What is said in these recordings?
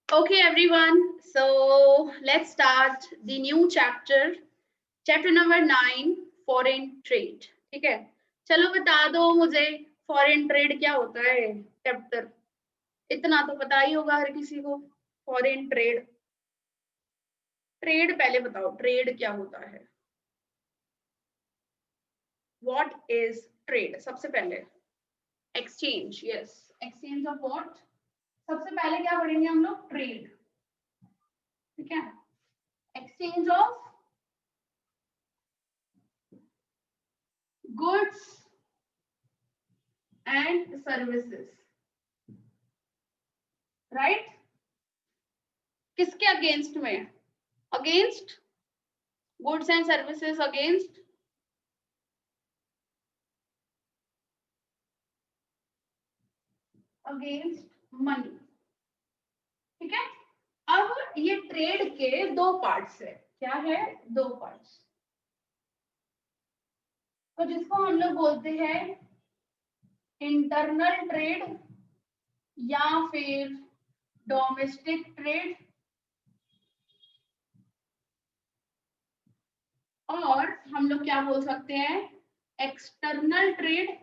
Okay, everyone. So let's start the new chapter. Chapter number 9, foreign trade. ठीक है, चलो बता दो मुझे फॉरेन ट्रेड क्या होता है। चैप्टर इतना तो पता ही होगा हर किसी को। फॉरेन ट्रेड, ट्रेड पहले बताओ, ट्रेड क्या होता है। What is trade? सबसे पहले exchange. Yes, exchange of what. सबसे पहले क्या पढ़ेंगे हम लोग? ट्रेड। ठीक है, exchange of goods and services. Right, किसके अगेंस्ट में? Against goods and services, against money. ठीक है, अब ये ट्रेड के दो पार्ट्स है। क्या है? दो पार्ट्स। तो जिसको हम लोग बोलते हैं इंटरनल ट्रेड या फिर डोमेस्टिक ट्रेड, और हम लोग क्या बोल सकते हैं? एक्सटर्नल ट्रेड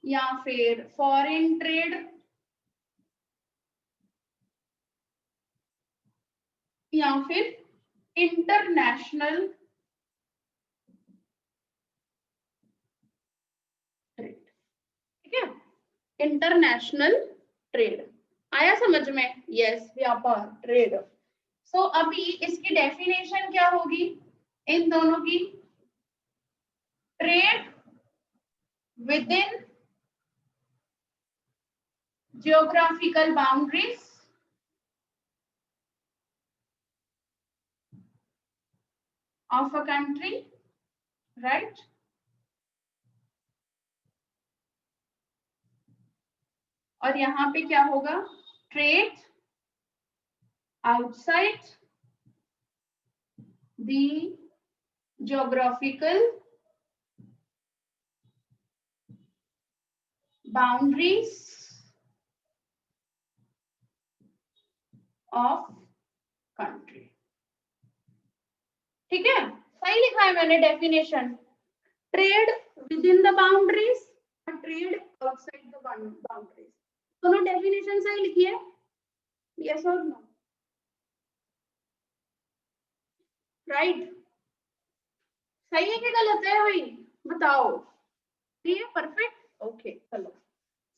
या फिर फॉरेन ट्रेड या फिर इंटरनेशनल ट्रेड। ठीक है, इंटरनेशनल ट्रेड आया समझ में? यस, व्यापार, ट्रेड। सो अभी इसकी डेफिनेशन क्या होगी इन दोनों की? Trade with in geographical boundaries of a country, right. और यहाँ पे क्या होगा? Trade outside the geographical boundaries of country. ठीक है, सही लिखा है मैंने definition. Trade with in the boundaries और ट्रेड आउटसाइड द बाउंड्रीज, दोनों डेफिनेशन सही लिखी है। यस और नो? राइट, सही है कि गलत है भाई? बताओ। सही है, परफेक्ट। ओके, चलो।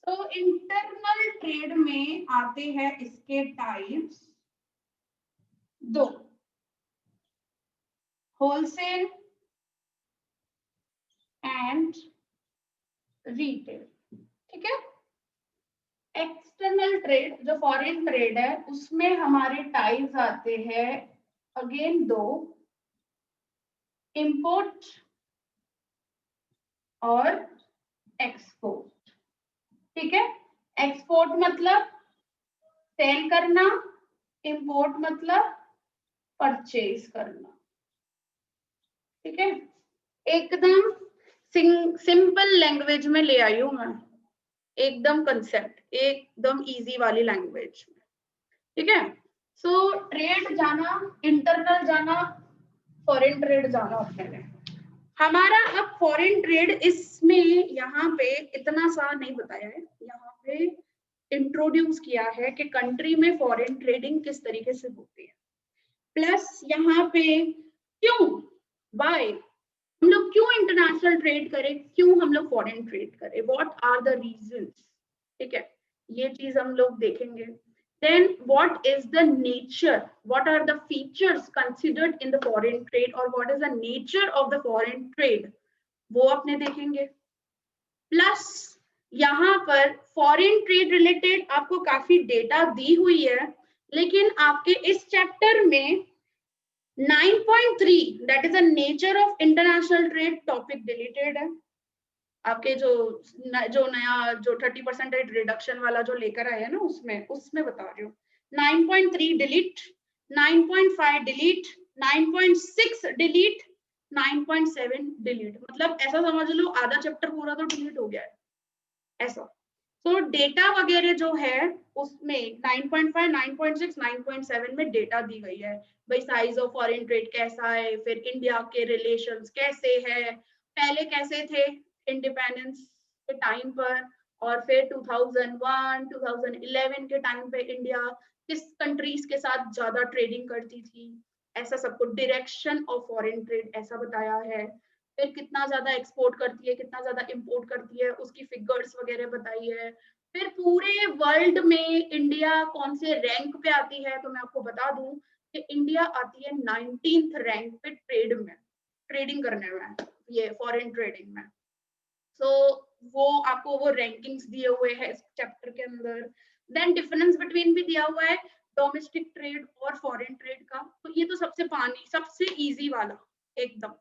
तो इंटरनल ट्रेड में आते हैं इसके टाइप्स दो, होलसेल एंड रिटेल। ठीक है, एक्सटर्नल ट्रेड जो फॉरेन ट्रेड है उसमें हमारे टाइप्स आते हैं अगेन दो, इंपोर्ट और एक्सपोर्ट। ठीक है, एक्सपोर्ट मतलब सेल करना, इंपोर्ट मतलब परचेज करना। ठीक है, एकदम सिंपल लैंग्वेज में ले आई हूं मैं, एकदम कंसेप्ट एकदम इजी वाली लैंग्वेज में। ठीक है, सो ट्रेड जाना, इंटरनल जाना, फॉरेन ट्रेड जाना अपने में। हमारा अब फॉरेन ट्रेड इसमें यहाँ पे इतना सा नहीं बताया है, यहाँ पे इंट्रोड्यूस किया है कि कंट्री में फॉरेन ट्रेडिंग किस तरीके से होती है, प्लस यहाँ पे क्यों, वाई हम लोग क्यों इंटरनेशनल ट्रेड करें, क्यों हम लोग फॉरेन ट्रेड करें, व्हाट आर द रीजंस। ठीक है, ये चीज हम लोग देखेंगे। Then what is the nature, what are the features considered in the foreign trade और what is the nature of the foreign trade, वो अपने देखेंगे। प्लस यहाँ पर फॉरेन ट्रेड रिलेटेड आपको काफी डेटा दी हुई है, लेकिन आपके इस चैप्टर में 9.3 that is the nature of international trade topic deleted है। आपके जो नया जो 30% रिडक्शन वाला जो लेकर आए हैं ना, उसमें उसमें बता रही हूँ। 9.3 डिलीट, 9.5 डिलीट, 9.6 डिलीट, 9.7 डिलीट। मतलब ऐसा समझ लो आधा चैप्टर पूरा तो डिलीट हो गया है ऐसा। तो डेटा वगैरह जो है उसमें 9.5, 9.6, 9.7 में डेटा दी गई है भाई, साइज ऑफ फॉरेन ट्रेड कैसा है, फिर इंडिया के रिलेशंस कैसे है, पहले कैसे थे इंडिपेंडेंस के टाइम पर, और फिर 2001, 2011 के टाइम पे इंडिया किस कंट्रीज के साथ ज्यादा ट्रेडिंग करती थी, ऐसा सब कुछ, डायरेक्शन ऑफ फॉरेन ट्रेड ऐसा बताया है, फिर कितना ज्यादा एक्सपोर्ट करती है, कितना ज्यादा इंपोर्ट करती है, उसकी फिगर्स वगैरह बताई है, फिर पूरे वर्ल्ड में इंडिया कौन से रैंक पे आती है, तो मैं आपको बता दूं कि इंडिया आती है 19th रैंक पे ट्रेड में, ट्रेडिंग करने में, ये फॉरेन ट्रेडिंग में। सो वो आपको वो रैंकिंग्स दिए हुए हैं इस चैप्टर के अंदर। देन डिफरेंस बिटवीन भी दिया हुआ है डोमेस्टिक ट्रेड और फॉरेन ट्रेड का, तो ये तो सबसे पानी सबसे इजी वाला एकदम,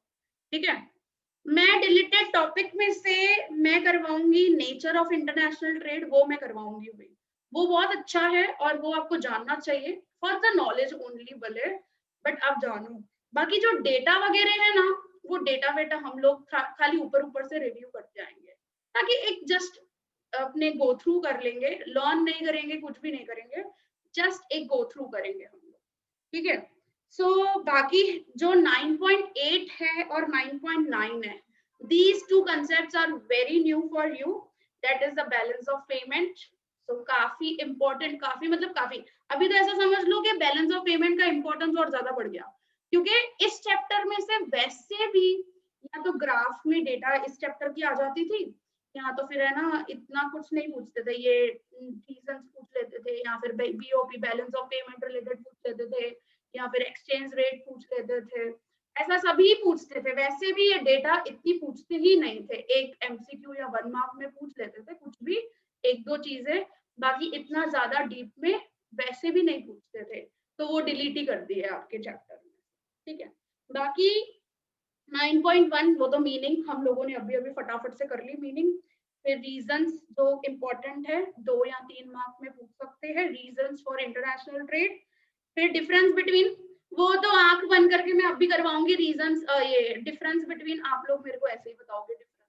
ठीक है। मैं डिलीटेड टॉपिक में से मैं करवाऊंगी नेचर ऑफ इंटरनेशनल ट्रेड, वो मैं करवाऊंगी भाई, वो बहुत अच्छा है और वो आपको जानना चाहिए फॉर द नॉलेज ओनली भले, बट आप जानो। बाकी जो डेटा वगैरह है ना, वो डेटा वेटा हम लोग खाली ऊपर ऊपर से रिव्यू करते जाएंगे, ताकि एक जस्ट अपने गो थ्रू कर लेंगे, लर्न नहीं करेंगे, कुछ भी नहीं करेंगे, जस्ट एक गो थ्रू करेंगे हम लोग, ठीक है। सो बाकी जो 9.8 है और 9.9 है, these two concepts are very new for you, that is the balance of payment। so काफी important, काफी मतलब काफी, अभी तो ऐसा समझ लो कि बैलेंस ऑफ पेमेंट का इंपॉर्टेंस और ज्यादा बढ़ गया, क्योंकि इस चैप्टर में से वैसे भी या तो ग्राफ में डेटा इस चैप्टर की आ जाती थी, या तो फिर है ना इतना कुछ नहीं पूछते थे, ये रीजंस पूछ लेते थे, या फिर BOP balance of payment related पूछ लेते थे, या फिर एक्सचेंज रेट पूछ लेते थे, ऐसा सभी पूछते थे। वैसे भी ये डेटा इतनी पूछते ही नहीं थे, एक एमसीक्यू या 1 मार्क में पूछ लेते थे कुछ भी, एक दो चीजें, बाकी इतना ज्यादा डीप में वैसे भी नहीं पूछते थे, तो वो डिलीट ही कर दिए आपके चैप्टर में, ठीक है। बाकी 9.1 वो तो मीनिंग हम लोगों ने अभी अभी फटाफट से कर ली मीनिंग, फिर रीजंस जो इम्पोर्टेंट है 2 या 3 मार्क में पूछ सकते हैं, रीजंस फॉर इंटरनेशनल ट्रेड, फिर डिफरेंस बिटवीन, वो तो आंख बंद करके मैं अभी करवाऊंगी रीजंस, ये डिफरेंस बिटवीन आप लोग मेरे को ऐसे ही बताओगे, डिफरेंस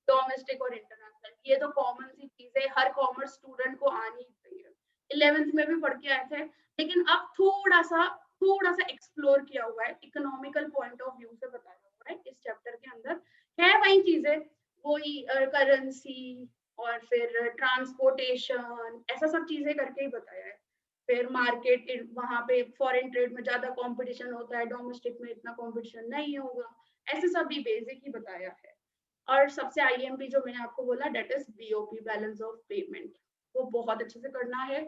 डोमेस्टिक और इंटरनेशनल, ये तो कॉमन सी चीज है, हर कॉमर्स स्टूडेंट को आनी ही चाहिए, 11th में भी पढ़ के आए थे, लेकिन अब थोड़ा सा एक्सप्लोर किया हुआ है, इकोनॉमिकल पॉइंट ऑफ व्यू से बताया हुआ है इस चैप्टर के अंदर, है वही चीजें, वही करेंसी और फिर ट्रांसपोर्टेशन, ऐसा सब चीजें करके ही बताया है, फिर मार्केट वहां पे फॉरेन ट्रेड में ज्यादा कंपटीशन होता है, डोमेस्टिक में इतना कंपटीशन नहीं होगा, ऐसे सब भी बेसिक ही बताया है। और सबसे आईएमपी जो मैंने आपको बोला, that is BOP balance of payment, वो बहुत अच्छे से करना है,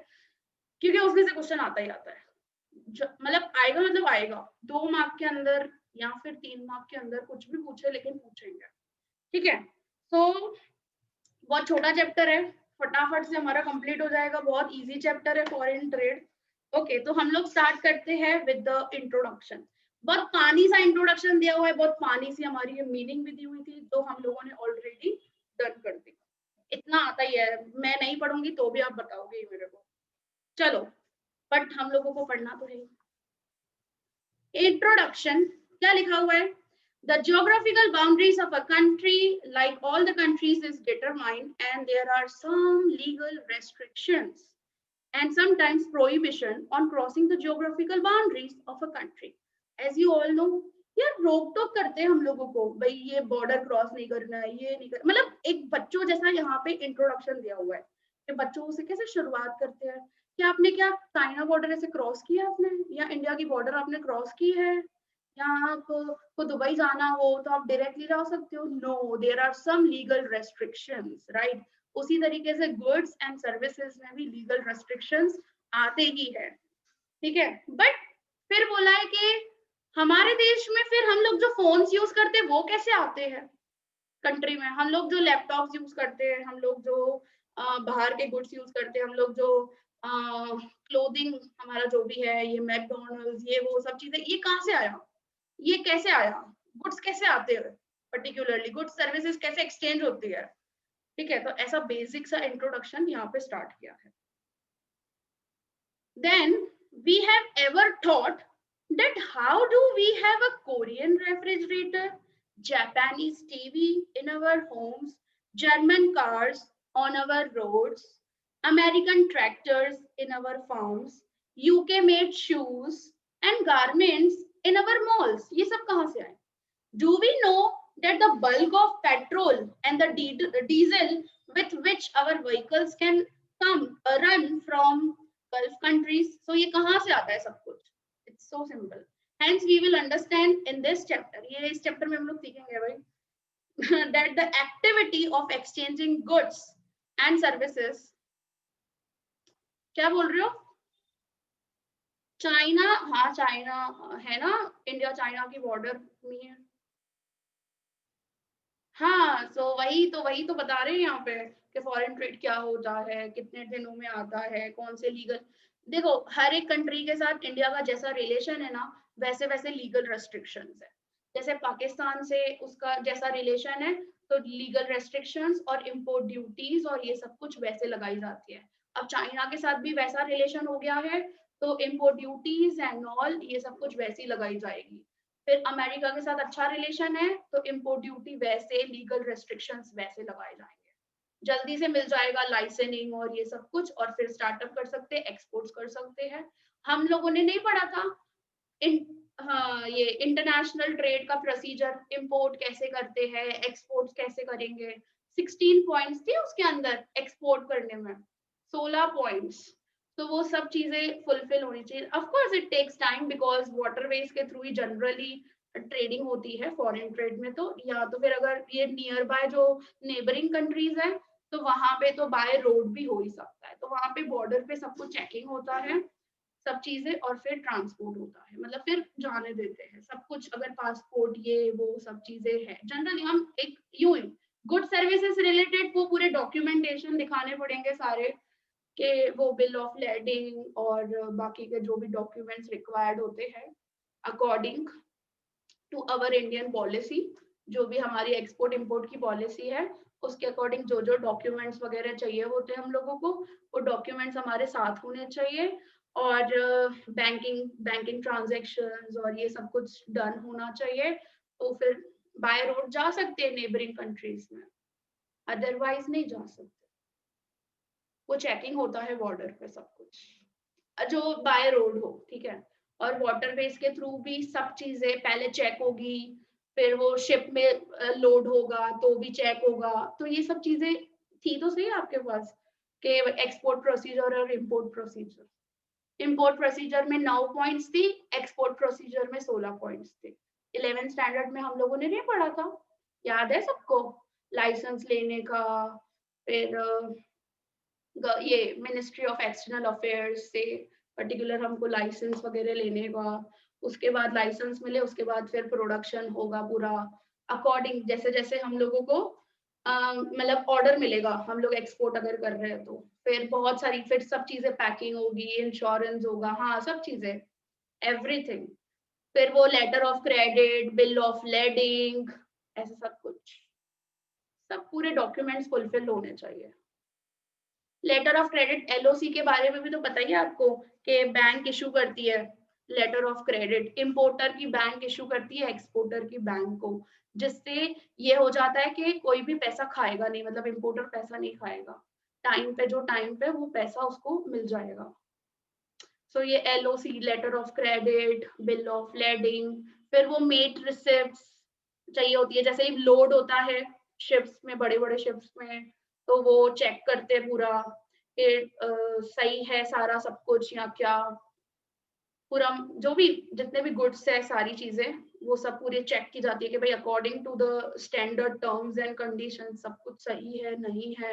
क्योंकि उसमें से क्वेश्चन आता ही आता है, मतलब आएगा, मतलब आएगा 2 मार्क के अंदर या फिर 3 मार्क के अंदर, कुछ भी पूछे लेकिन पूछेंगे, ठीक है। तो बहुत छोटा चैप्टर है, फटाफट से हमारा कंप्लीट हो जाएगा, बहुत इजी चैप्टर है फॉरेन ट्रेड। ओके, तो हम लोग स्टार्ट करते हैं विद द इंट्रोडक्शन, बहुत पानी सा इंट्रोडक्शन दिया हुआ है, बहुत पानी सी हमारी ये मीनिंग भी दी हुई थी, तो हम लोगों ने ऑलरेडी डन कर दी, इतना आता ही है, मैं नहीं पढ़ूंगी तो भी आप बताओगे मेरे को, चलो, बट हम लोगों को पढ़ना तो है। इंट्रोडक्शन क्या लिखा हुआ है, the geographical boundaries of a country like all the countries is determined and there are some legal restrictions and sometimes prohibition on crossing the geographical boundaries of a country, as you all know। यार रोक टोक करते हैं हम लोगों को, भाई ये border cross नहीं करना है, ये नहीं कर, मतलब एक बच्चों जैसा यहाँ पे इंट्रोडक्शन दिया हुआ है कि बच्चों से कैसे शुरुआत करते हैं, क्या आपने क्या चाइना बॉर्डर ऐसे क्रॉस किया आपने, या इंडिया की बॉर्डर आपने क्रॉस की है, या आपको दुबई जाना हो तो आप डायरेक्टली जा सकते हो, no, there are some legal restrictions, right. उसी तरीके से गुड्स एंड सर्विसेज में भी लीगल रेस्ट्रिक्शंस आते ही है, ठीक है। बट फिर बोला है कि हमारे देश में फिर हम लोग जो फोन्स यूज करते हैं वो कैसे आते हैं कंट्री में, हम लोग जो लैपटॉप्स यूज करते हैं, हम लोग जो बाहर के गुड्स यूज करते हैं, हम लोग जो क्लोथिंग हमारा जो भी है, ये मैकडोनल्ड्स, ये वो सब चीजें, ये कहाँ से आया, ये कैसे आया, गुड्स कैसे आते हैं, पर्टिकुलरली गुड्स सर्विसेज कैसे एक्सचेंज होती है, ठीक है। तो ऐसा बेसिक सा इंट्रोडक्शन यहाँ पे स्टार्ट किया है। Then we have ever thought that how do we have a Korean refrigerator, Japanese TV in our homes, German cars, on our roads, American tractors in our farms, UK made shoes and garments in our malls. ये सब कहाँ से आए? Do we know that the bulk of petrol and the diesel with which our vehicles can run from Gulf countries? So ये कहाँ से आता है सब कुछ? It's so simple. Hence we will understand in this chapter. ये इस chapter में हम लोग सीखेंगे भाई that the activity of exchanging goods and services. क्या बोल रहे हो? चाइना, हाँ चाइना है ना, इंडिया चाइना की बॉर्डर में है। हाँ वही तो बता रहे हैं यहाँ पे कि फॉरेन ट्रेड क्या होता है, कितने दिनों में आता है, कौन से लीगल। देखो हर एक कंट्री के साथ इंडिया का जैसा रिलेशन है ना, वैसे वैसे लीगल रेस्ट्रिक्शंस है। जैसे पाकिस्तान से उसका जैसा रिलेशन है तो लीगल रेस्ट्रिक्शंस और इम्पोर्ट ड्यूटीज और ये सब कुछ वैसे लगाई जाती है। अब चाइना के साथ भी वैसा रिलेशन हो गया है तो इम्पोर्ट ड्यूटीज एंड ऑल ये सब कुछ वैसी लगाई जाएगी। फिर अमेरिका के साथ अच्छा रिलेशन है तो इम्पोर्ट ड्यूटी वैसे, लीगल रेस्ट्रिक्शंस वैसे लगाए जाएंगे। जल्दी से मिल जाएगा लाइसेंसिंग और ये सब कुछ, और फिर स्टार्टअप कर सकते हैं, एक्सपोर्ट्स कर सकते हैं। हम लोगों ने नहीं पढ़ा था हाँ ये इंटरनेशनल ट्रेड का प्रोसीजर, इंपोर्ट कैसे करते हैं, एक्सपोर्ट कैसे करेंगे। 16 पॉइंट्स थे उसके अंदर एक्सपोर्ट करने में, 16 पॉइंट्स। तो वो सब चीजें फुलफिल होनी चाहिए। Of course it takes time because waterways के थ्रू ही जनरली ट्रेडिंग होती है फॉरेन ट्रेड में। तो या तो फिर अगर ये नियर बाय जो नेबरिंग कंट्रीज है तो वहां पे तो बाय रोड भी हो ही सकता है। तो वहां पे बॉर्डर पे सब कुछ चेकिंग होता है सब चीजें, और फिर ट्रांसपोर्ट होता है, मतलब फिर जाने देते हैं सब कुछ। अगर पासपोर्ट ये वो सब चीजें हैं जनरली हम एक यूं गुड सर्विसेज रिलेटेड वो पूरे डॉक्यूमेंटेशन दिखाने पड़ेंगे सारे, कि वो बिल ऑफ लेडिंग और बाकी के जो भी डॉक्यूमेंट्स रिक्वायर्ड होते हैं according to our Indian policy. जो भी हमारी एक्सपोर्ट इंपोर्ट की पॉलिसी है उसके अकॉर्डिंग जो जो डॉक्यूमेंट्स वगैरह चाहिए होते हैं हम लोगों को, वो डॉक्यूमेंट्स हमारे साथ होने चाहिए। और बैंकिंग ट्रांजेक्शन्स और ये सब कुछ डन होना चाहिए। तो फिर बाय रोड जा सकते हैं नेबरिंग कंट्रीज में, अदरवाइज नहीं जा सकते। वो चेकिंग होता है बॉर्डर पे सब कुछ जो बाय रोड हो, ठीक है। और वाटरवेज के थ्रू भी सब चीजें पहले चेक होगी, फिर वो शिप में लोड होगा तो भी चेक होगा। तो ये सब चीजें थी तो सही आपके पास कि एक्सपोर्ट प्रोसीजर और इम्पोर्ट प्रोसीजर। इम्पोर्ट प्रोसीजर में 9 पॉइंट्स थी, एक्सपोर्ट प्रोसीजर में 16 पॉइंट्स थे। 11th स्टैंडर्ड में हम लोगों ने नहीं पढ़ा था, याद है सबको? लाइसेंस लेने का, फिर ये मिनिस्ट्री ऑफ एक्सटर्नल अफेयर्स से पर्टिकुलर हमको लाइसेंस वगैरह लेने का, उसके बाद लाइसेंस मिले उसके बाद फिर प्रोडक्शन होगा पूरा अकॉर्डिंग जैसे जैसे हम लोगों को मतलब ऑर्डर मिलेगा, हम लोग एक्सपोर्ट अगर कर रहे हैं तो फिर बहुत सारी फिर सब चीजें पैकिंग होगी, इंश्योरेंस होगा, हाँ सब चीजें एवरीथिंग। फिर वो letter of credit, bill of lading, ऐसे सब कुछ, सब पूरे डॉक्यूमेंट्स फुलफिल होने चाहिए। लेटर ऑफ क्रेडिट एलओसी के बारे में भी तो पता ही है आपको कि बैंक इशू करती है लेटर ऑफ क्रेडिट, इंपोर्टर की बैंक इशू करती है एक्सपोर्टर की बैंक को, जिससे ये हो जाता है कि कोई भी पैसा खाएगा नहीं, मतलब इंपोर्टर पैसा नहीं खाएगा, टाइम पे जो टाइम पे वो पैसा उसको मिल जाएगा। सो ये LOC letter of credit, bill of lading, फिर वो मेट रिसिप्ट्स चाहिए होती है। जैसे ही लोड होता है शिप्स में, बड़े बड़े शिप्स में, तो वो चेक करते हैं पूरा कि सही है सारा सब कुछ या क्या, पूरा जो भी जितने भी गुड्स है सारी चीजें वो सब पूरी चेक की जाती है कि भाई according to the standard terms and condition सब कुछ सही है नहीं है।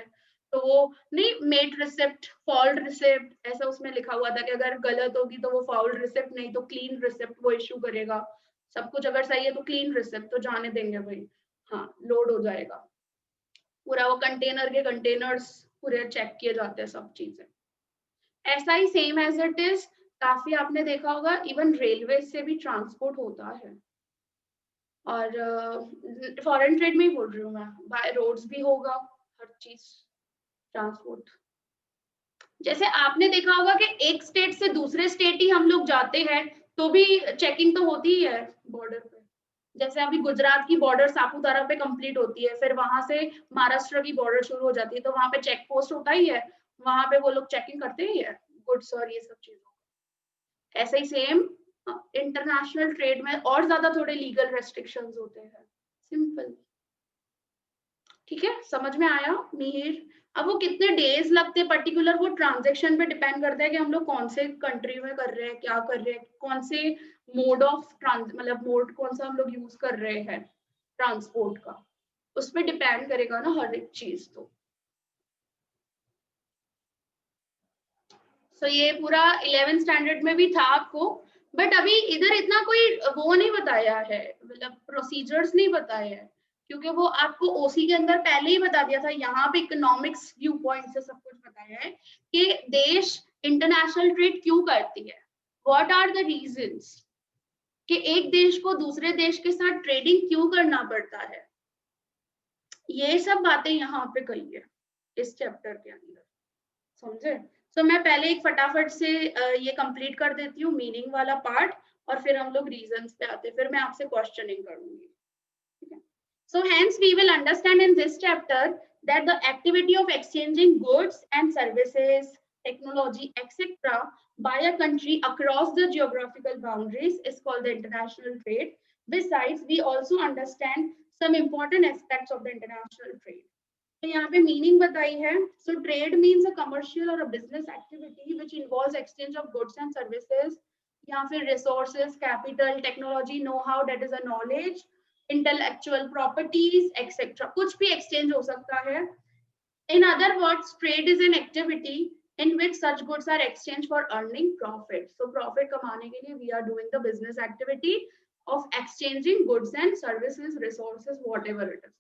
तो वो नहीं मेट रिसिप्ट, फॉल्ट रिसिप्ट ऐसा उसमें लिखा हुआ था कि अगर गलत होगी तो वो फॉल्ट रिसिप्ट, नहीं तो क्लीन रिसिप्ट वो इशू करेगा। सब कुछ अगर सही है तो क्लीन रिसिप्ट तो जाने देंगे भाई, हाँ लोड हो जाएगा पूरा। वो कंटेनर के कंटेनर्स पूरे चेक किए जाते हैं सब चीजें। ऐसा ही सेम एज इट इज काफी आपने देखा होगा इवन रेलवे से भी ट्रांसपोर्ट होता है। और फॉरेन ट्रेड में ही बोल रही हूँ मैं, बाय रोड्स भी होगा हर चीज ट्रांसपोर्ट। जैसे आपने देखा होगा कि एक स्टेट से दूसरे स्टेट ही हम लोग जाते हैं तो भी चेकिंग तो होती ही है बॉर्डर पे, जैसे अभी गुजरात की बॉर्डर सापुतारा पे कंप्लीट होती है, फिर वहां से महाराष्ट्र की बॉर्डर शुरू हो जाती है, तो वहां पे चेक पोस्ट होता ही है, वहां पे वो लोग चेकिंग करते ही है गुड्स और ये सब चीजों। ऐसे ही सेम इंटरनेशनल ट्रेड में और ज्यादा थोड़े लीगल रेस्ट्रिक्शंस होते हैं। सिंपल, ठीक है, समझ में आया मिहिर? अब वो कितने डेज लगते हैं पर्टिकुलर, वो ट्रांजेक्शन पे डिपेंड करता है कि हम लोग कौन से कंट्री में कर रहे हैं, क्या कर रहे हैं, कौन से मोड ऑफ मतलब मोड कौन सा हम लोग यूज कर रहे हैं ट्रांसपोर्ट का, उस पर डिपेंड करेगा ना हर एक चीज। तो ये पूरा 11th स्टैंडर्ड में भी था आपको, बट अभी इधर इतना कोई वो नहीं बताया है, मतलब प्रोसीजर्स नहीं बताए हैं, क्योंकि वो आपको ओसी के अंदर पहले ही बता दिया था। यहाँ पे इकोनॉमिक्स व्यू पॉइंट से सब कुछ बताया है कि देश इंटरनेशनल ट्रेड क्यों करती है, व्हाट आर द रीजंस, कि एक देश को दूसरे देश के साथ ट्रेडिंग क्यों करना पड़ता है, ये सब बातें यहाँ पे कही है इस चैप्टर के अंदर, समझे? तो मैं पहले एक फटाफट से ये कंप्लीट कर देती हूँ मीनिंग वाला पार्ट, और फिर हम लोग रीजंस पे आते हैं, फिर मैं आपसे क्वेश्चनिंग करूंगी, ठीक है? So hence we will understand in this chapter that the activity of exchanging goods and services, technology, etc. by a country across the geographical boundaries is called the international trade. Besides, we also understand some important aspects of the international trade. तो यहाँ पे meaning बताई है। So trade means a commercial और a business activity which involves exchange of goods and services, या फिर resources, capital, technology, know how, that is a knowledge, intellectual properties etcetera, कुछ भी एक्सचेंज हो सकता है। In other words, trade is an activity in which such goods are exchanged for earning profit. So profit कमाने के लिए we are doing the business activity of exchanging goods and services, resources, whatever it is.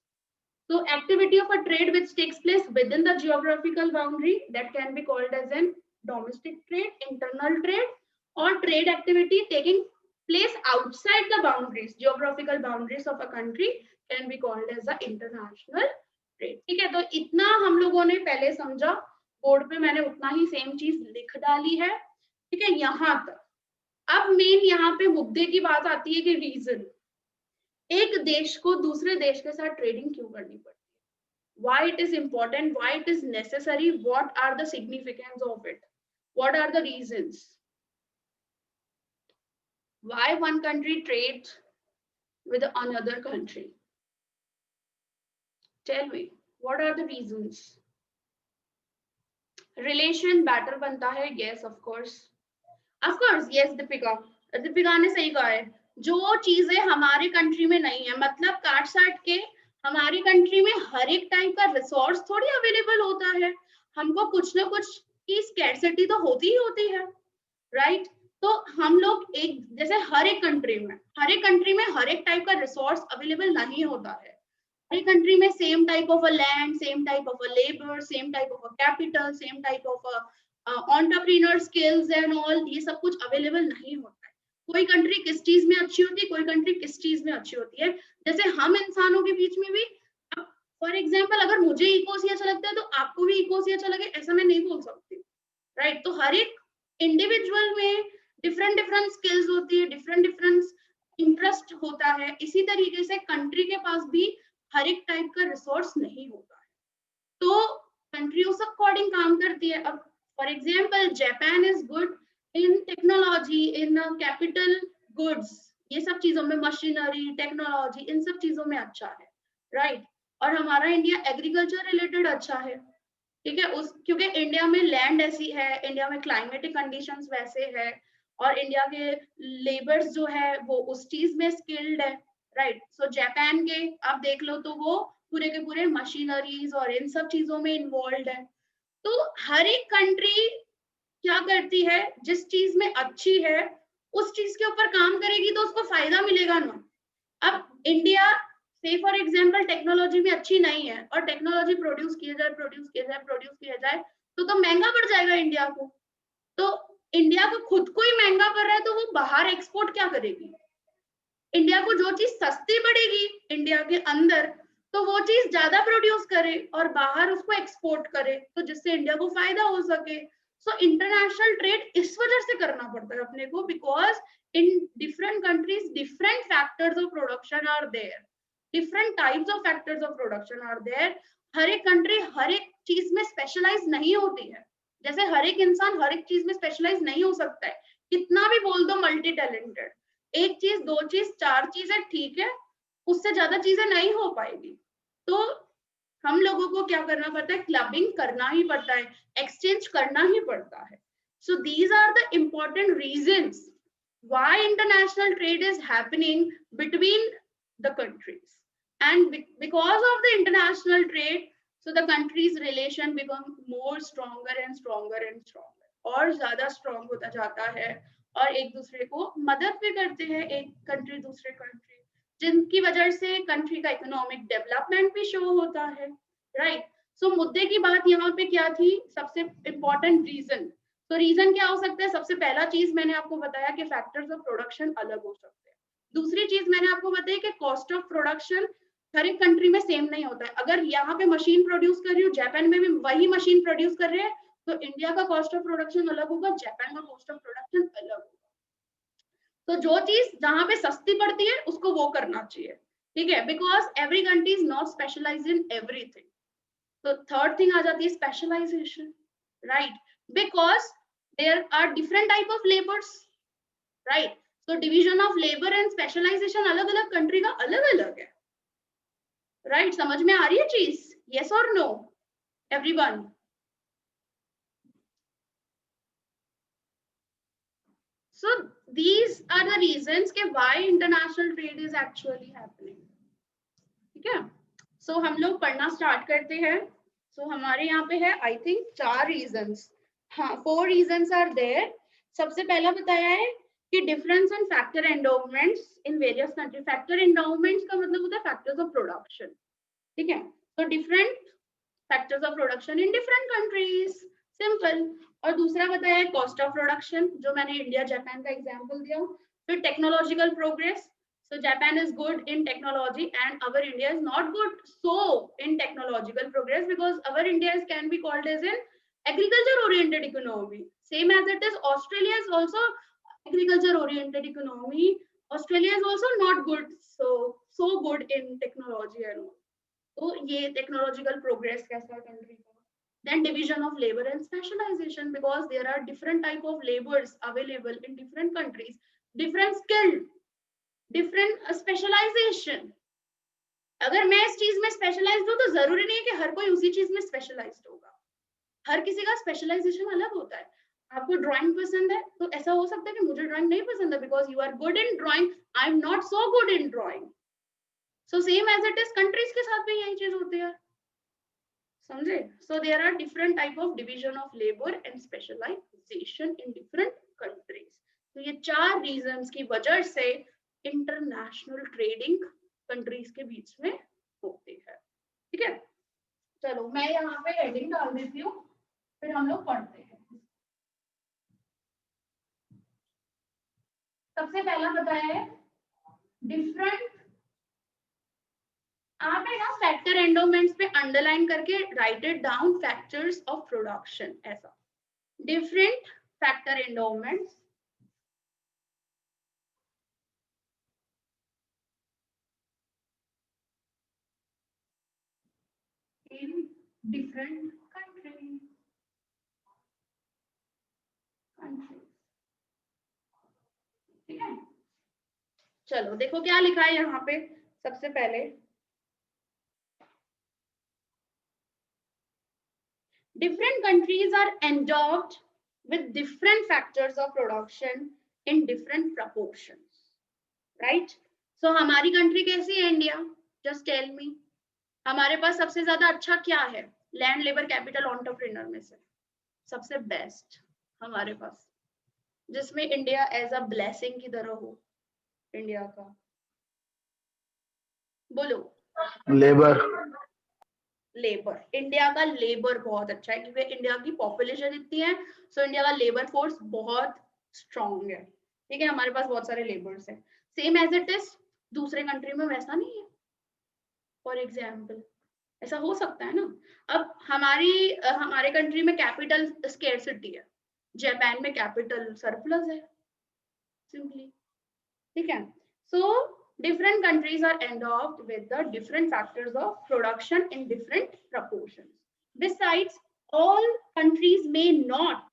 So activity of a trade which takes place within the geographical boundary, that can be called as an domestic trade, internal trade, or trade activity taking place outside the boundaries, geographical boundaries of a country, can be called as the international trade. ठीक है, तो इतना हम लोगों ने पहले समझा, board पे मैंने उतना ही सेम चीज लिख डाली है, ठीक है, यहाँ तक। अब मेन यहाँ पे मुद्दे की बात आती है कि रीजन, एक देश को दूसरे देश के साथ ट्रेडिंग क्यों करनी पड़ती है, why it is important, why it is necessary, what are the significance of it, what are the reasons why one country trades with another country, tell me what are the reasons? Relation better बनता है, yes of course yes Deepika ने सही कहा है, जो चीजें हमारे country में नहीं है, मतलब काट साट के हमारी कंट्री में हर एक टाइप का रिसोर्स थोड़ी अवेलेबल होता है, हमको कुछ ना कुछ की स्कैर्सिटी तो होती ही होती है, राइट? तो हम लोग एक जैसे हर एक कंट्री में हर एक टाइप का रिसोर्स अवेलेबल नहीं होता है, हर कंट्री में same type of a land, same type of a labour, same type of a capital, same type of entrepreneur skills and all, ये सब कुछ अवेलेबल नहीं होता है। कोई कंट्री किस चीज में अच्छी होती है, कोई कंट्री किस चीज में अच्छी होती है। जैसे हम इंसानों के बीच में भी, फॉर एग्जाम्पल अगर मुझे इकोसी अच्छा लगता है तो आपको भी इकोसी अच्छा लगे, ऐसा मैं नहीं बोल सकती, राइट? तो हर एक इंडिविजुअल में डिफरेंट डिफरेंट स्किल्स होती है, डिफरेंट डिफरेंट इंटरेस्ट होता है। इसी तरीके से कंट्री के पास भी हर एक टाइप का रिसोर्स नहीं होता है, तो कंट्री उस अकॉर्डिंग काम करती है। अब for example Japan is good in technology, in capital goods, ये सब चीजों में, मशीनरी, टेक्नोलॉजी, इन सब चीजों में अच्छा है, राइट? और हमारा इंडिया एग्रीकल्चर रिलेटेड अच्छा है, ठीक है, उस क्योंकि इंडिया में लैंड ऐसी है, इंडिया में क्लाइमेटिक कंडीशंस वैसे है, और इंडिया के लेबर्स जो है वो उस चीज में स्किल्ड है, राइट? सो जापान के आप देख लो तो वो पूरे के पूरे मशीनरीज और इन सब चीजों में इन्वॉल्व है। तो हर एक कंट्री क्या करती है, जिस चीज में अच्छी है उस चीज के ऊपर काम करेगी तो उसको फायदा मिलेगा ना। अब इंडिया से फॉर एग्जांपल टेक्नोलॉजी में अच्छी नहीं है, और टेक्नोलॉजी प्रोड्यूस किया जाए तो महंगा पड़ जाएगा इंडिया को। तो इंडिया को खुद को ही महंगा पड़ रहा है तो वो बाहर एक्सपोर्ट क्या करेगी? इंडिया को जो चीज सस्ती पड़ेगी इंडिया के अंदर, तो वो चीज ज्यादा प्रोड्यूस करे और बाहर उसको एक्सपोर्ट करे, तो जिससे इंडिया को फायदा हो सके। सो इंटरनेशनल ट्रेड इस वजह से करना पड़ता है अपने को, because in different countries different factors of production are there, different types of factors of production are there. हर एक कंट्री हर एक चीज में स्पेशलाइज नहीं होती है, जैसे हर एक इंसान हर एक चीज में स्पेशलाइज नहीं हो सकता है, कितना भी बोल दो मल्टी टैलेंटेड, एक चीज दो चीज चार चीजें ठीक है, उससे ज्यादा चीजें नहीं हो पाएगी। तो हम लोगों को क्या करना पड़ता है, क्लबिंग करना ही पड़ता है, एक्सचेंज करना ही पड़ता है। So these are the important reasons why international trade is happening between the countries, and because of the international trade, so the countries relation become more stronger and stronger and stronger, और ज्यादा strong होता जाता है, और एक दूसरे को मदद भी करते हैं एक कंट्री दूसरे कंट्री, जिनकी वजह से कंट्री का इकोनॉमिक डेवलपमेंट भी शो होता है, राइट। सो मुद्दे की बात यहाँ पे क्या थी, सबसे इम्पोर्टेंट रीजन, तो रीजन क्या हो सकता है, सबसे पहला चीज मैंने आपको बताया कि फैक्टर्स ऑफ प्रोडक्शन अलग हो सकते हैं, दूसरी चीज मैंने आपको बताई कि कॉस्ट ऑफ प्रोडक्शन हर एक कंट्री में सेम नहीं होता है, अगर यहाँ पे मशीन प्रोड्यूस कर रही हूँ, जापान में भी वही मशीन प्रोड्यूस कर रहे हैं, तो इंडिया का कॉस्ट ऑफ प्रोडक्शन अलग होगा, जापान का कॉस्ट ऑफ प्रोडक्शन अलग होगा। तो जो चीज जहां पे सस्ती पड़ती है उसको वो करना चाहिए, ठीक है, because every country is not specialised in everything. तो थर्ड थिंग आ जाती है specialisation, right, because there are different type of labors, right, so division of labor and specialization अलग अलग कंट्री का अलग अलग है, right, समझ में आ रही है चीज, yes or no everyone? so these are the reasons के why international trade is actually happening, ठीक है। so हम लोग पढ़ना स्टार्ट करते हैं। so हमारे यहाँ पे है आई थिंक 4 रीजंस, हाँ 4 रीजंस आर देयर। सबसे पहला बताया है कि difference in factor endowments in various country, factor endowments का मतलब होता है फैक्टर्स ऑफ प्रोडक्शन, ठीक है, तो different factors of production in different countries, simple. और दूसरा बताया है कॉस्ट ऑफ प्रोडक्शन, जो मैंने इंडिया जापान का एग्जांपल दिया। फिर technological progress, so Japan is good in technology and our India is not good so in technological progress, because our India can be called as an agriculture oriented economy, same as it is Australia is also agriculture oriented economy, Australia is also not good so good in technology and all। तो ये technological progress कैसा है country का। then division of labor and specialization, because there are different type of labors available in different countries, different skill, different specialization। अगर मैं इस चीज में स्पेशलाइज्ड हूँ तो जरूरी नहीं है कि हर कोई उसी चीज में स्पेशलाइज्ड होगा, हर किसी का स्पेशलाइजेशन अलग होता है। आपको ड्राइंग पसंद है तो ऐसा हो सकता है कि मुझे ड्राइंग नहीं पसंद है, because you are good in drawing, I am not so good in drawing. So same as it is countries के साथ भी यही चीज होती है, समझे। So there are different type of division of labour and specialisation in different countries. तो ये 4 रीजंस की वजह से इंटरनेशनल ट्रेडिंग कंट्रीज के बीच में होती है, ठीक है। चलो मैं यहाँ पे हेडिंग डाल देती हूँ, फिर हम लोग पढ़ते हैं। सबसे पहला बताया है डिफरेंट, आप है ना फैक्टर एंडोमेंट्स पे अंडरलाइन करके write it down, factors of production, ऐसा different factor endowments in different countries, ठीक है। चलो देखो क्या लिखा है यहाँ पे। सबसे पहले different countries are endowed with different factors of production in different proportions, right? So हमारी कंट्री कैसी है इंडिया, जस्ट टेल मी। हमारे पास सबसे ज्यादा अच्छा क्या है, लैंड लेबर कैपिटल एंटरप्रेन्योर में से सबसे बेस्ट हमारे पास, जिसमें इंडिया एज अ ब्लेसिंग की तरह हो, इंडिया का बोलो। लेबर, लेबर, इंडिया का लेबर बहुत अच्छा है, क्योंकि इंडिया की पॉपुलेशन इतनी है, सो इंडिया का लेबर फोर्स बहुत स्ट्रॉन्ग है, ठीक है, हमारे पास बहुत सारे लेबर्स हैं। सेम एज इट इज दूसरे कंट्री में वैसा नहीं है, फॉर एग्जाम्पल ऐसा हो सकता है ना। अब हमारे कंट्री में कैपिटल स्केर्सिटी है, जापान में कैपिटल सरप्लस है, सिंपली, ठीक है. So different countries are endowed with the different factors of production in different proportions. Besides, all countries may not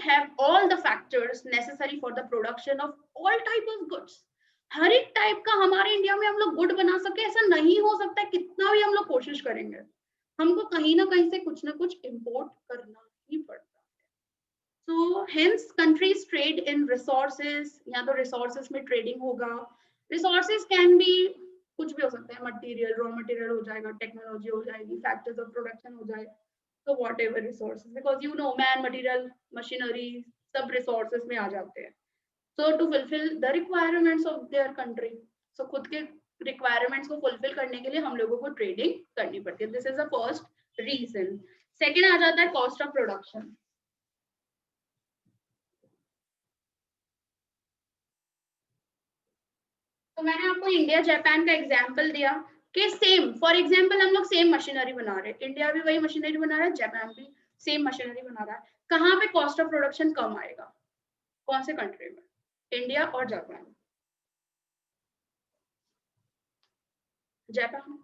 have all the factors necessary for the production of all type of goods. हर एक type का हमारे India में हम लोग good बना सके ऐसा नहीं हो सकता है, कितना भी हम लोग कोशिश करेंगे हमको कहीं ना कहीं से कुछ ना कुछ इंपोर्ट करना ही पड़ता है. So hence countries trade in resources, या तो resources में trading होगा. Resources can be कुछ भी हो सकता है, मटेरियल, रॉ मटेरियल हो जाएगा, टेक्नोलॉजी हो जाएगी, फैक्टर्स ऑफ प्रोडक्शन हो जाएगा. So whatever resources, because you know man, material, machinery, सब resources में आ जाते हैं. So to fulfill the requirements of their country, so खुद के requirements को fulfill करने के लिए हम लोगों को trading करनी पड़ती है. This is the first reason. Second आ जाता है cost of production. तो मैंने आपको इंडिया जापान का एग्जांपल दिया कि सेम, फॉर एग्जांपल हम लोग सेम मशीनरी बना रहे हैं, इंडिया भी वही मशीनरी बना रहा है, जापान भी सेम मशीनरी बना रहा है. कहाँ पे कॉस्ट ऑफ प्रोडक्शन कम आएगा, कौन से कंट्री में? इंडिया और जापान. जापान.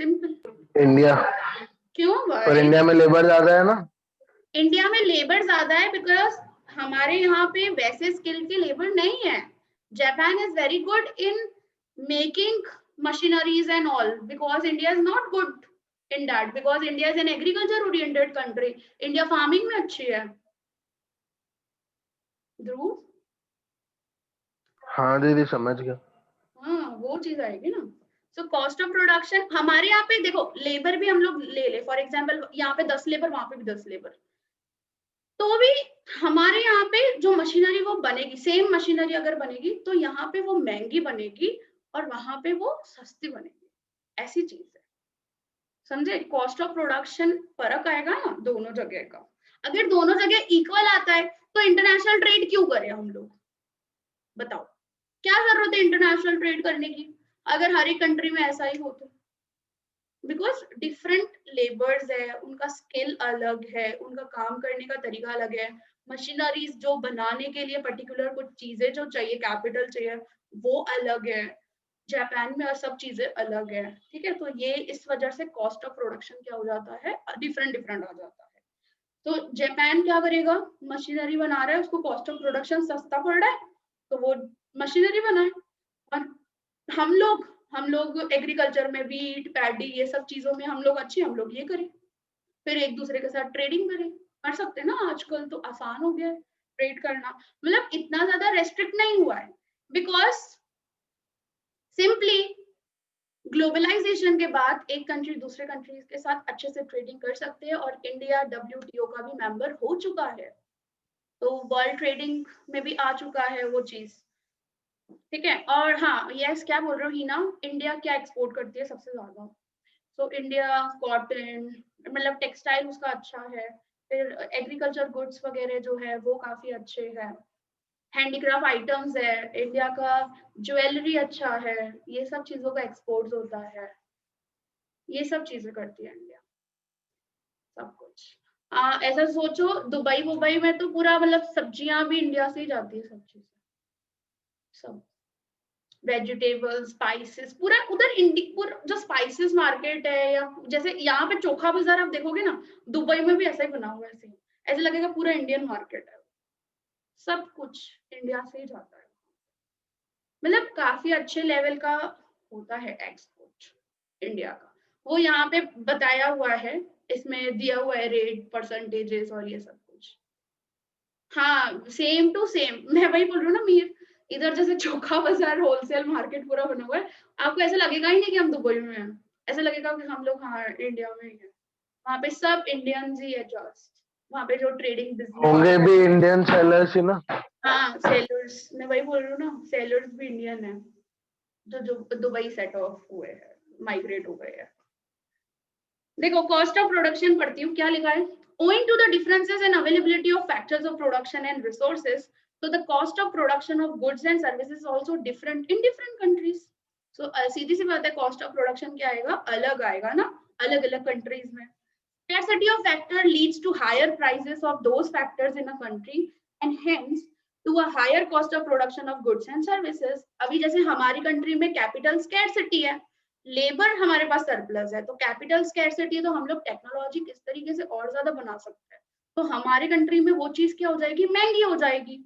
सिंपल. इंडिया. क्यों पर भाई? इंडिया में लेबर ज्यादा है ना. इंडिया में लेबर ज्यादा है बिकॉज हमारे यहाँ पे वैसे स्किल की लेबर नहीं है. Japan is very good in making machineries and all because India is not good in that, because India is an agriculture oriented country. India farming में अच्छी है. ध्रुव. हाँ दीदी समझ गया. हाँ वो चीज आएगी ना. सो कॉस्ट ऑफ प्रोडक्शन हमारे यहाँ पे देखो, लेबर भी हम लोग ले फॉर एग्जांपल यहाँ पे 10 लेबर, वहां पे भी 10 लेबर, तो भी हमारे यहाँ पे जो मशीनरी वो बनेगी, सेम मशीनरी अगर बनेगी तो यहाँ पे वो महंगी बनेगी और वहां पे वो सस्ती बनेगी. ऐसी चीज है, समझे? कॉस्ट ऑफ प्रोडक्शन फर्क आएगा ना दोनों जगह का. अगर दोनों जगह इक्वल आता है तो इंटरनेशनल ट्रेड क्यों करें हम लोग? बताओ, क्या जरूरत है इंटरनेशनल ट्रेड करने की अगर हर एक कंट्री में ऐसा ही हो तो? बिकॉज डिफरेंट लेबर्स है, उनका स्किल अलग है, उनका काम करने का तरीका अलग है. मशीनरीज जो बनाने के लिए पर्टिकुलर कुछ चीजें जो चाहिए, कैपिटल चाहिए, वो अलग है. जापान में और सब चीजें अलग है. ठीक है, तो ये इस वजह से कॉस्ट ऑफ प्रोडक्शन क्या हो जाता है, डिफरेंट आ जाता है. तो जापान क्या करेगा, मशीनरी बना रहा है, उसको कॉस्ट ऑफ प्रोडक्शन सस्ता पड़ रहा है तो वो मशीनरी बनाए. और हम लोग एग्रीकल्चर में वीट, पैडी, ये सब चीजों में हम लोग अच्छे, हम लोग ये करें, फिर एक दूसरे के साथ ट्रेडिंग करें. कर सकते हैं ना, आजकल तो आसान हो गया है ट्रेड करना. मतलब इतना ज्यादा रेस्ट्रिक्ट नहीं हुआ है बिकॉज सिंपली ग्लोबलाइजेशन के बाद एक कंट्री दूसरे कंट्रीज के साथ अच्छे से ट्रेडिंग कर सकते हैं. और इंडिया WTO का भी मेंबर हो चुका है, तो वर्ल्ड ट्रेडिंग में भी आ चुका है वो चीज. ठीक है. और हाँ, यस, क्या बोल रहे हो हिना, इंडिया क्या एक्सपोर्ट करती है सबसे ज्यादा? सो इंडिया कॉटन, मतलब टेक्सटाइल उसका अच्छा है. फिर एग्रीकल्चर गुड्स वगैरह जो है वो काफी अच्छे हैं. हैंडीक्राफ्ट आइटम्स है इंडिया का, ज्वेलरी अच्छा है, ये सब चीजों का एक्सपोर्ट होता है. ये सब चीजें करती है इंडिया, सब कुछ. ऐसा सोचो, दुबई में तो पूरा मतलब सब्जियां भी इंडिया से ही जाती है, सब चीजें, सब वेजिटेबल्स, स्पाइसेस, पूरा उधर पूरा जो स्पाइसेस मार्केट है, या जैसे यहाँ पे चोखा बाजार आप देखोगे ना, दुबई में भी ऐसा ही बना हुआ है सेम. ऐसे लगेगा पूरा इंडियन मार्केट है, सब कुछ इंडिया से ही जाता है. मतलब काफी अच्छे लेवल का होता है एक्सपोर्ट इंडिया का. वो यहाँ पे बताया हुआ है, इसमें दिया हुआ है रेट, परसेंटेजेस और ये सब कुछ. हाँ सेम टू सेम, मैं वही बोल रही हूँ ना मीर, इधर जैसे चोखा बाजार होलसेल मार्केट पूरा बना हुआ है, आपको ऐसा लगेगा ही नहीं कि हम दुबई में हैं, ऐसा लगेगा कि हम लोग हाँ इंडिया में ही हैं. वहाँ पे सब इंडियंस ही है जस्ट, वहाँ पे जो ट्रेडिंग बिजनेस होंगे भी इंडियन सेलर्स ही ना. हाँ सेलर्स, मैं वही बोल रही हूँ ना, सेलर्स भी इंडियन है जो दुबई सेट ऑफ हुए हैं, माइग्रेट हो गए हैं. देखो कॉस्ट ऑफ प्रोडक्शन पढ़ती हूँ, क्या लिखा है, owing to the differences in availability of factors of production and resources, so the cost of production of goods and services is also different in different countries. So सीधी सी बात है, cost of production क्या आएगा, अलग आएगा ना, अलग अलग countries में. Scarcity of factor leads to higher prices of those factors in a country, and hence to a higher cost of production of goods and services. अभी जैसे हमारी कंट्री में कैपिटल स्कैरसिटी है, लेबर हमारे पास सरप्लस है, तो capital scarcity है, तो हम लोग टेक्नोलॉजी किस तरीके से और ज्यादा बना सकते हैं, तो हमारे कंट्री में वो चीज क्या हो जाएगी, महंगी हो जाएगी।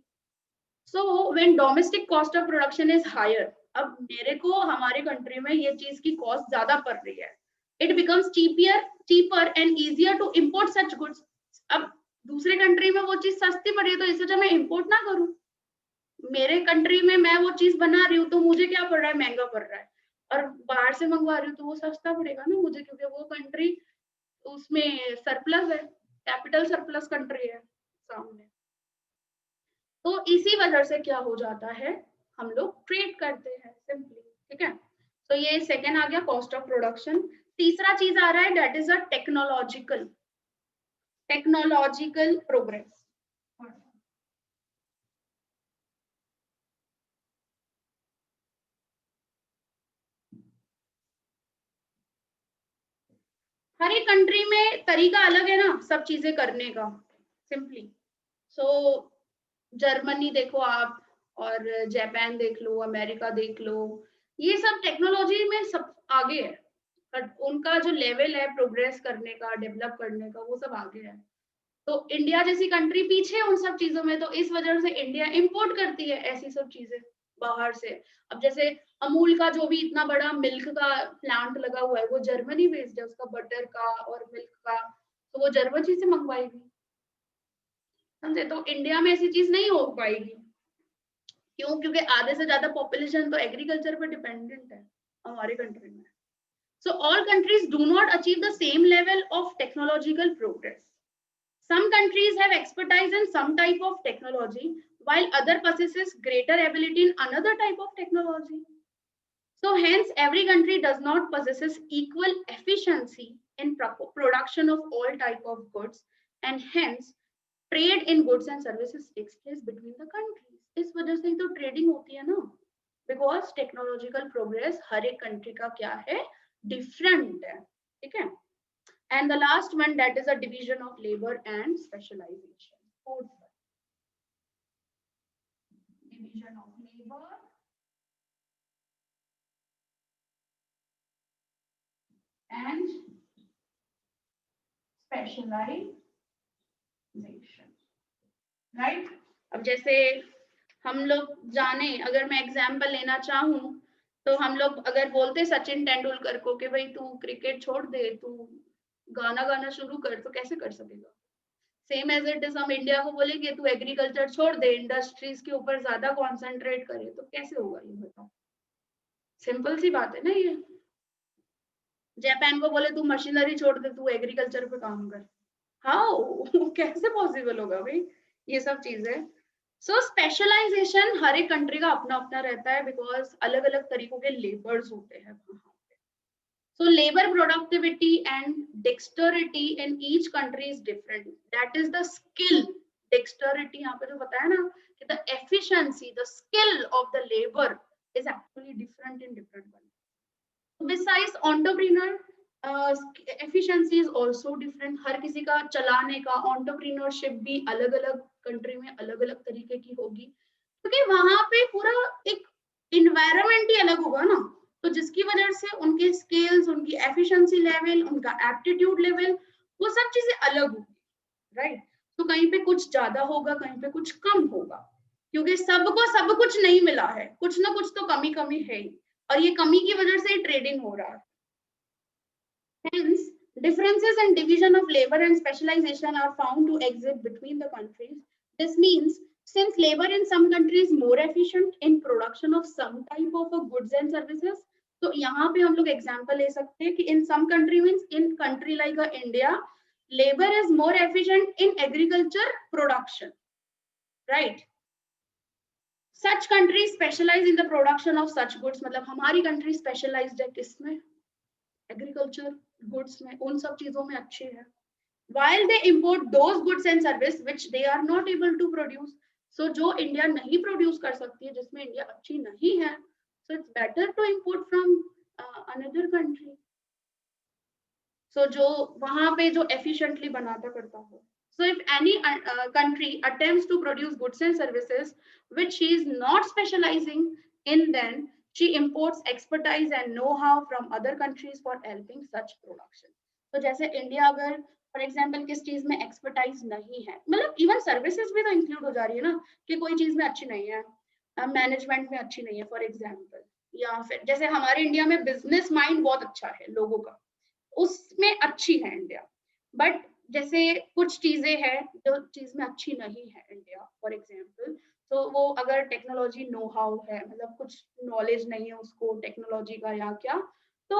So when domestic cost of production is higher, अब मेरे को हमारे कंट्री में ये चीज की कॉस्ट ज्यादा पड़ रही है, it becomes cheaper and easier to import such goods. अब दूसरे कंट्री में वो चीज सस्ती पड़ रही है, तो इससे जब मैं इम्पोर्ट ना करूं, मेरे कंट्री में मैं वो चीज बना रही हूँ तो मुझे क्या पड़ रहा है, महंगा पड़ रहा है, और बाहर से मंगवा रही हूँ तो वो सस्ता पड़ेगा ना मुझे, क्योंकि वो कंट्री उसमें सरप्लस है, कैपिटल सरप्लस कंट्री है सामने। तो इसी वजह से क्या हो जाता है, हम लोग ट्रेड करते हैं सिंपली, ठीक है। तो ये सेकेंड आ गया कॉस्ट ऑफ प्रोडक्शन। तीसरा चीज आ रहा है that is a technological progress. हर एक कंट्री में तरीका अलग है ना सब चीजें करने का, सिंपली। सो जर्मनी देखो आप, और जापान देख लो, अमेरिका देख लो, ये सब टेक्नोलॉजी में सब आगे है, बट उनका जो लेवल है प्रोग्रेस करने का, डेवलप करने का, वो सब आगे है। तो इंडिया जैसी कंट्री पीछे है उन सब चीजों में, तो इस वजह से इंडिया इंपोर्ट करती है ऐसी सब चीजें बाहर से। अब जैसे अमूल का जो भी इतना बड़ा मिल्क का प्लांट लगा हुआ है, वो जर्मनी बेस्ड है, उसका बटर का और मिल्क का, तो वो जर्मनी से मंगवाएगी, समझे। तो इंडिया में ऐसी चीज नहीं हो पाएगी, क्यों, क्योंकि आधे से ज्यादा पॉपुलेशन तो एग्रीकल्चर पर डिपेंडेंट है हमारे कंट्री में। So all countries do not achieve the same level of technological progress. Some countries have expertise in some type of technology, while other possesses greater ability in another type of technology. So hence, every country does not possesses equal efficiency in production of all type of goods, and hence trade in goods and services takes place between the countries. इस वजह से तो trading होती है ना, because technological progress हर एक country का क्या है, डिफरेंट है, ठीक है। And the last one, that is a division of labor and specialization. Fourth one, division of labor and specialization, right? अब जैसे हम लोग जाने, अगर मैं एग्जाम्पल लेना चाहूँ, तो हम लोग अगर बोलते सचिन तेंदुलकर को कि भाई तू क्रिकेट छोड़ दे, तू गाना गाना शुरू कर, तो कैसे कर सकेगा। सेम एज इट इज हम इंडिया को बोलेंगे तू एग्रीकल्चर छोड़ दे, इंडस्ट्रीज के ऊपर ज्यादा कॉन्सेंट्रेट करे, तो कैसे होगा ये बताओ, सिंपल सी बात है ना ये। जापान को बोले तू मशीनरी छोड़ दे, तू एग्रीकल्चर पे काम कर, हाउ कैसे पॉसिबल होगा भाई, ये सब चीजें। सो स्पेशलाइजेशन हर एक कंट्री का अपना अपना रहता है, बिकॉज अलग अलग तरीकों के लेबर्स होते हैं वहां पे। So labor productivity and dexterity in each country is different. That is the skill. Dexterity यहाँ पे जो बताया ना कि the efficiency, the skill of the labor is actually different in different countries. Besides entrepreneur, efficiency is also different. हर किसी का चलाने का entrepreneurship भी अलग अलग कंट्री में अलग अलग तरीके की होगी, क्योंकि वहां पे पूरा एक इन्वायरमेंट ही अलग होगा ना, तो जिसकी वजह से उनके स्किल्स, उनकी एफिशिएंसी लेवल, उनका एप्टीट्यूड लेवल, वो सब चीजें अलग होगी, राइट। तो कहीं पे कुछ ज्यादा होगा, कहीं पे कुछ कम होगा, क्योंकि सबको सब कुछ नहीं मिला है, कुछ ना कुछ तो कमी कमी है ही, और ये कमी की वजह से ट्रेडिंग हो रहा है। Hence, differences in division of labor and specialization are found to exist between the countries. This means since labor in some countries more efficient in production of some type of goods and services, तो यहाँ पे हम लोग example ले सकते हैं कि in some country means in country like India, labor is more efficient in agriculture production, right? Such countries specialize in the production of such goods. मतलब हमारी country specialized है किसमें, एग्रीकल्चर गुड्स में, उन सब चीजों में अच्छे हैं, while they import those goods and service which they are not able to produce. So जो इंडिया नहीं प्रोड्यूस कर सकती है, जिसमें इंडिया अच्छी नहीं है, so it's better to import from another country. So जो वहां पे जो efficiently बनाता करता हो, So if any country attempts to produce goods and services which she is not specializing in, then she imports expertise and know-how from other countries for helping such production. तो जैसे India अगर for example किस चीज में expertise नहीं है, मतलब even services भी तो इंक्लूड हो जा रही है ना, कि कोई चीज में अच्छी नहीं है, मैनेजमेंट में अच्छी नहीं है फॉर एग्जाम्पल, या फिर जैसे हमारे इंडिया में बिजनेस माइंड बहुत अच्छा है लोगों का, उसमें अच्छी है इंडिया, बट जैसे कुछ चीजें हैं जो चीज में अच्छी नहीं है इंडिया फॉर एग्जाम्पल, तो वो अगर टेक्नोलॉजी नो हाउ है, मतलब कुछ नॉलेज नहीं है उसको टेक्नोलॉजी का या क्या, तो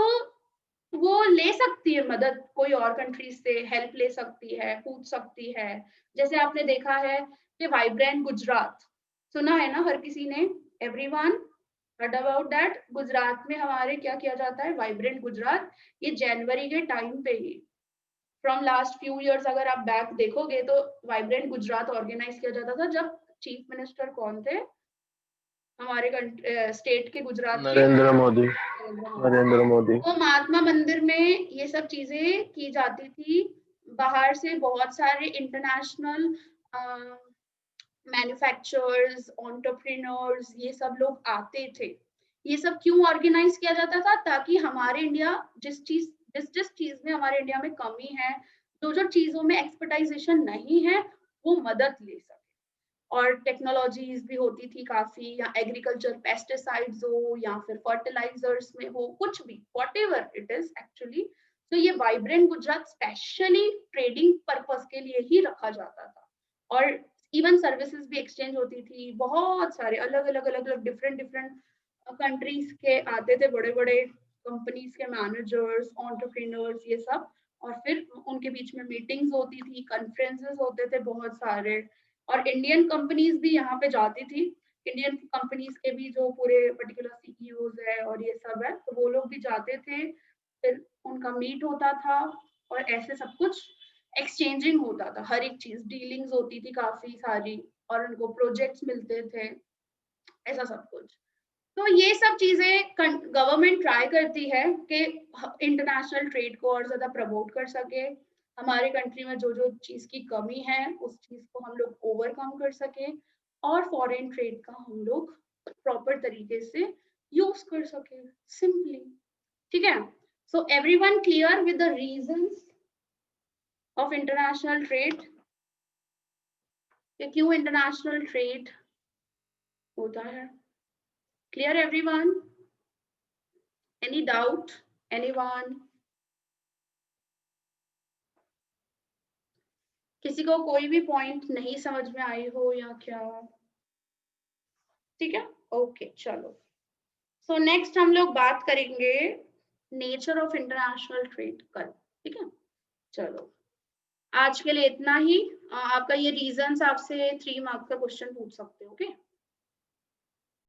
वो ले सकती है मदद, कोई और कंट्री से हेल्प ले सकती है, पूछ सकती है। जैसे आपने देखा है कि वाइब्रेंट गुजरात सुना है ना हर किसी ने, everyone heard about that, Gujarat में हमारे क्या किया जाता है, वाइब्रेंट गुजरात, ये जनवरी के टाइम पे ही फ्रॉम लास्ट फ्यू इयर्स अगर आप बैक देखोगे तो वाइब्रेंट गुजरात ऑर्गेनाइज किया जाता था, जब चीफ मिनिस्टर कौन थे हमारे स्टेट के, गुजरात के, नरेंद्र मोदी। नरेंद्र मोदी। तो महात्मा मंदिर में ये सब चीजें की जाती थी, बाहर से बहुत सारे इंटरनेशनल मैन्युफैक्चरर्स, एंटरप्रेन्योर्स, ये सब लोग आते थे। ये सब क्यों ऑर्गेनाइज किया जाता था, ताकि हमारे इंडिया जिस चीज में हमारे इंडिया में कमी है, जो चीजों में एक्सपर्टाइजेशन नहीं है, वो मदद ले सके। और टेक्नोलॉजीज भी होती थी काफी, या एग्रीकल्चर पेस्टिसाइड्स हो या फिर फर्टिलाइजर्स में हो, कुछ भी व्हाटएवर इट इज एक्चुअली। तो ये vibrant Gujarat specially trading purpose के लिए ही रखा जाता था, और इवन सर्विसेज भी एक्सचेंज होती थी, बहुत सारे अलग अलग डिफरेंट कंट्रीज के आते थे, बड़े बड़े कंपनीज के मैनेजर्स, एंटरप्रेन्योर्स, ये सब, और फिर उनके बीच में मीटिंग्स होती थी, कॉन्फ्रेंसेस होते थे बहुत सारे, और इंडियन कंपनीज भी यहाँ पे जाती थी। इंडियन कंपनीज के भी जो पूरे पर्टिकुलर सीईओज है और ये सब है, तो वो लोग भी जाते थे, फिर उनका मीट होता था, और ऐसे सब कुछ एक्सचेंजिंग होता था, हर एक चीज डीलिंग्स होती थी काफी सारी, और उनको प्रोजेक्ट्स मिलते थे, ऐसा सब कुछ। तो ये सब चीजें गवर्नमेंट ट्राई करती है कि इंटरनेशनल ट्रेड को और ज्यादा प्रमोट कर सके, हमारे कंट्री में जो चीज की कमी है उस चीज को हम लोग ओवरकम कर सके, और फॉरेन ट्रेड का हम लोग प्रॉपर तरीके से यूज कर सके, सिंपली। ठीक है, so everyone clear with the reasons of international trade, क्यों इंटरनेशनल ट्रेड होता है? Clear everyone? Any doubt? Anyone? किसी को कोई भी पॉइंट नहीं समझ में आई हो या क्या? ठीक है, ओके, चलो। सो नेक्स्ट हम लोग बात करेंगे नेचर ऑफ इंटरनेशनल ट्रेड कल। ठीक है, चलो आज के लिए इतना ही। आपका ये रीजंस आपसे 3 मार्क्स का क्वेश्चन पूछ सकते हो। ओके।